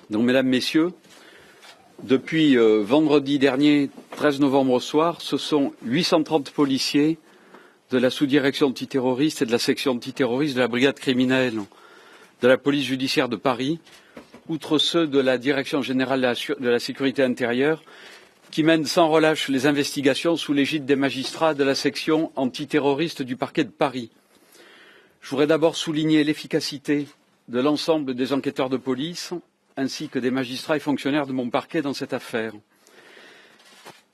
Donc, mesdames, messieurs, depuis vendredi dernier, 13 novembre au soir, ce sont 830 policiers de la sous-direction antiterroriste et de la section antiterroriste de la brigade criminelle de la police judiciaire de Paris, outre ceux de la direction générale de la sécurité intérieure, qui mènent sans relâche les investigations sous l'égide des magistrats de la section antiterroriste du parquet de Paris. Je voudrais d'abord souligner l'efficacité de l'ensemble des enquêteurs de police, ainsi que des magistrats et fonctionnaires de mon parquet dans cette affaire.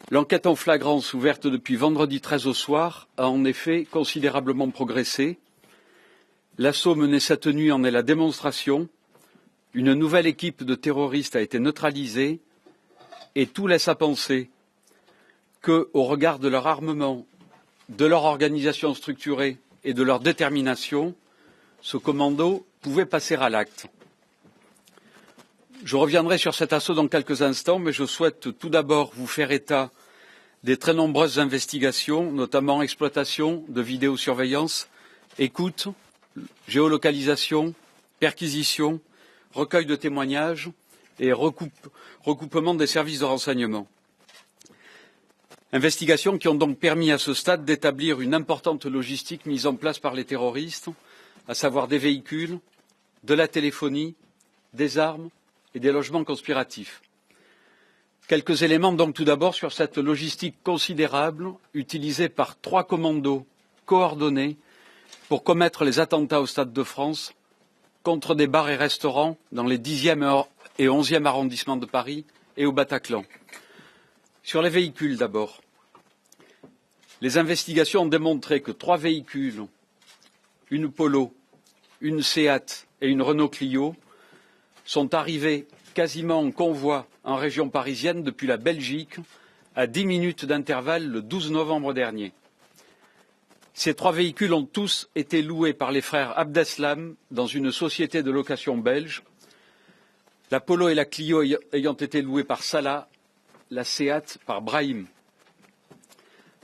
L'enquête en flagrance ouverte depuis vendredi 13 au soir a en effet considérablement progressé. L'assaut mené cette nuit en est la démonstration. Une nouvelle équipe de terroristes a été neutralisée et tout laisse à penser que, au regard de leur armement, de leur organisation structurée et de leur détermination, ce commando pouvait passer à l'acte. Je reviendrai sur cet assaut dans quelques instants, mais je souhaite tout d'abord vous faire état des très nombreuses investigations, notamment exploitation de vidéosurveillance, écoute, géolocalisation, perquisition, recueil de témoignages et recoupement des services de renseignement. Investigations qui ont donc permis à ce stade d'établir une importante logistique mise en place par les terroristes, à savoir des véhicules, de la téléphonie, des armes et des logements conspiratifs. Quelques éléments donc tout d'abord sur cette logistique considérable utilisée par 3 commandos coordonnés pour commettre les attentats au Stade de France contre des bars et restaurants dans les 10e et 11e arrondissements de Paris et au Bataclan. Sur les véhicules d'abord. Les investigations ont démontré que 3 véhicules, une Polo, une Seat et une Renault Clio, sont arrivés quasiment en convoi en région parisienne depuis la Belgique à 10 minutes d'intervalle le 12 novembre dernier. Ces 3 véhicules ont tous été loués par les frères Abdeslam dans une société de location belge, la Polo et la Clio ayant été louées par Salah, la Seat par Brahim.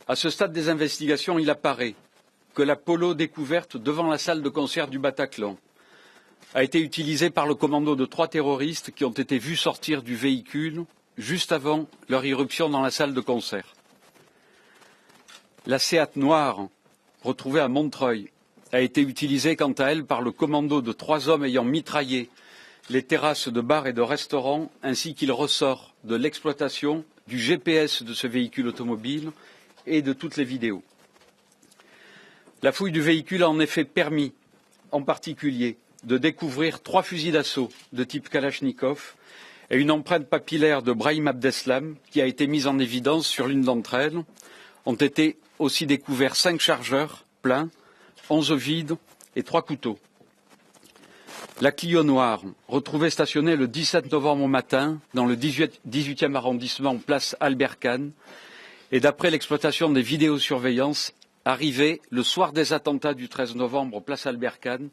À ce stade des investigations, il apparaît que la Polo découverte devant la salle de concert du Bataclan a été utilisée par le commando de 3 terroristes qui ont été vus sortir du véhicule juste avant leur irruption dans la salle de concert. La Seat noire, retrouvée à Montreuil, a été utilisée quant à elle par le commando de 3 hommes ayant mitraillé les terrasses de bars et de restaurants, ainsi qu'il ressort de l'exploitation du GPS de ce véhicule automobile et de toutes les vidéos. La fouille du véhicule a en effet permis, en particulier, de découvrir 3 fusils d'assaut de type Kalachnikov et une empreinte papillaire de Brahim Abdeslam qui a été mise en évidence sur l'une d'entre elles. Ont été aussi découverts 5 chargeurs pleins, 11 vides et 3 couteaux. La Clio noire, retrouvée stationnée le 17 novembre au matin dans le 18e arrondissement, place Albert Kahn, et d'après l'exploitation des vidéosurveillances, arrivée le soir des attentats du 13 novembre, place Albert Kahn,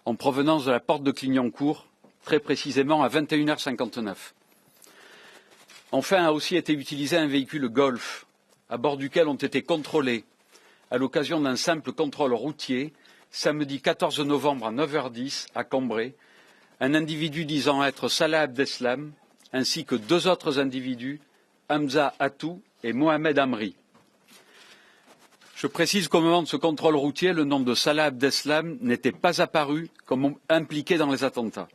en provenance de la porte de Clignancourt, très précisément à 21h59. Enfin a aussi été utilisé un véhicule Golf, à bord duquel ont été contrôlés, à l'occasion d'un simple contrôle routier, samedi 14 novembre à 9h10 à Cambrai, un individu disant être Salah Abdeslam, ainsi que 2 autres individus, Hamza Atou et Mohamed Amri. Je précise qu'au moment de ce contrôle routier, le nom de Salah Abdeslam n'était pas apparu comme impliqué dans les attentats.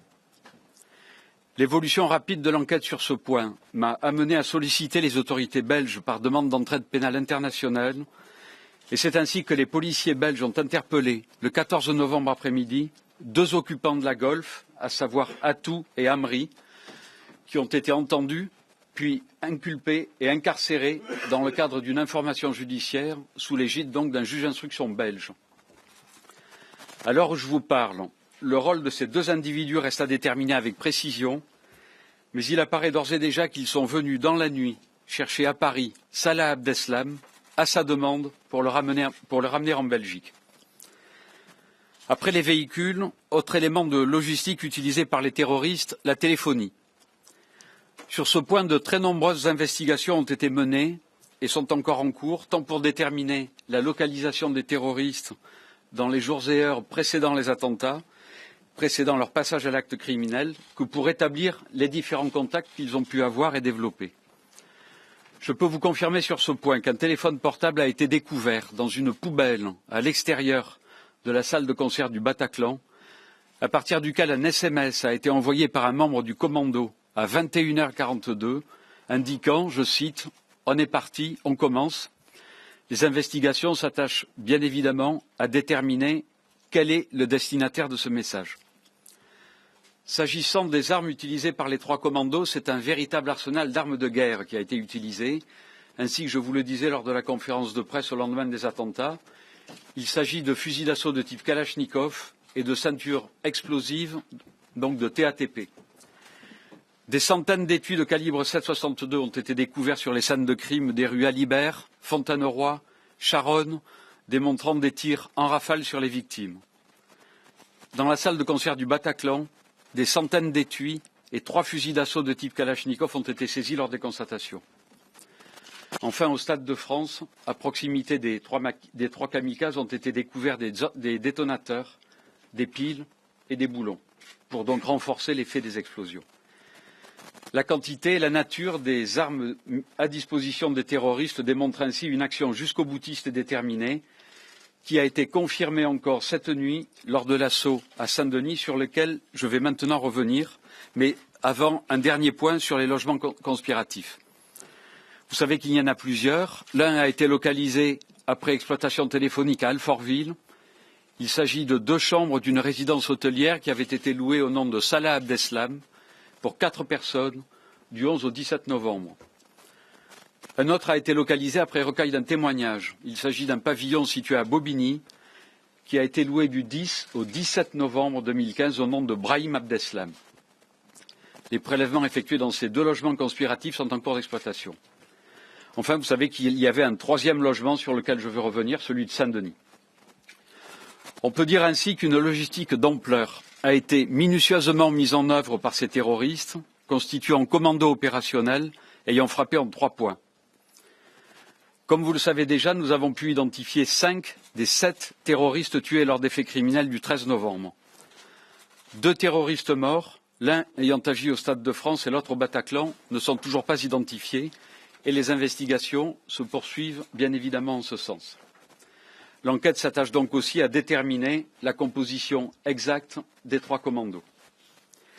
L'évolution rapide de l'enquête sur ce point m'a amené à solliciter les autorités belges par demande d'entraide pénale internationale, et c'est ainsi que les policiers belges ont interpellé, le 14 novembre après-midi, 2 occupants de la Golf, à savoir Atou et Amri, qui ont été entendus puis inculpés et incarcérés dans le cadre d'une information judiciaire sous l'égide donc d'un juge d'instruction belge. À l'heure où je vous parle, le rôle de ces 2 individus reste à déterminer avec précision, mais il apparaît d'ores et déjà qu'ils sont venus dans la nuit chercher à Paris Salah Abdeslam à sa demande pour le ramener en Belgique. Après les véhicules, autre élément de logistique utilisé par les terroristes, la téléphonie. Sur ce point, de très nombreuses investigations ont été menées et sont encore en cours, tant pour déterminer la localisation des terroristes dans les jours et heures précédant les attentats, précédant leur passage à l'acte criminel que pour établir les différents contacts qu'ils ont pu avoir et développer. Je peux vous confirmer sur ce point qu'un téléphone portable a été découvert dans une poubelle à l'extérieur de la salle de concert du Bataclan, à partir duquel un SMS a été envoyé par un membre du commando à 21h42, indiquant, je cite, « On est parti, on commence ». Les investigations s'attachent bien évidemment à déterminer quel est le destinataire de ce message. S'agissant des armes utilisées par les 3 commandos, c'est un véritable arsenal d'armes de guerre qui a été utilisé, ainsi que je vous le disais lors de la conférence de presse au lendemain des attentats. Il s'agit de fusils d'assaut de type Kalachnikov et de ceintures explosives, donc de TATP. Des centaines d'étuis de calibre 7,62 ont été découverts sur les scènes de crime des rues Alibert, Fontane-Roy, Charonne, démontrant des tirs en rafale sur les victimes. Dans la salle de concert du Bataclan, des centaines d'étuis et 3 fusils d'assaut de type Kalachnikov ont été saisis lors des constatations. Enfin, au Stade de France, à proximité des 3 kamikazes ont été découverts des détonateurs, des piles et des boulons, pour donc renforcer l'effet des explosions. La quantité et la nature des armes à disposition des terroristes démontrent ainsi une action jusqu'au boutiste et déterminée, qui a été confirmée encore cette nuit lors de l'assaut à Saint-Denis, sur lequel je vais maintenant revenir, mais avant un dernier point sur les logements conspiratifs. Vous savez qu'il y en a plusieurs. L'un a été localisé après exploitation téléphonique à Alfortville. Il s'agit de 2 chambres d'une résidence hôtelière qui avait été louée au nom de Salah Abdeslam pour 4 personnes du 11 au 17 novembre. Un autre a été localisé après recueil d'un témoignage. Il s'agit d'un pavillon situé à Bobigny qui a été loué du 10 au 17 novembre 2015 au nom de Brahim Abdeslam. Les prélèvements effectués dans ces 2 logements conspiratifs sont en cours d'exploitation. Enfin, vous savez qu'il y avait un 3e logement sur lequel je veux revenir, celui de Saint-Denis. On peut dire ainsi qu'une logistique d'ampleur a été minutieusement mise en œuvre par ces terroristes, constituant commando opérationnel ayant frappé en 3 points. Comme vous le savez déjà, nous avons pu identifier 5 des 7 terroristes tués lors des faits criminels du 13 novembre. 2 terroristes morts, l'un ayant agi au Stade de France et l'autre au Bataclan, ne sont toujours pas identifiés et les investigations se poursuivent bien évidemment en ce sens. L'enquête s'attache donc aussi à déterminer la composition exacte des 3 commandos.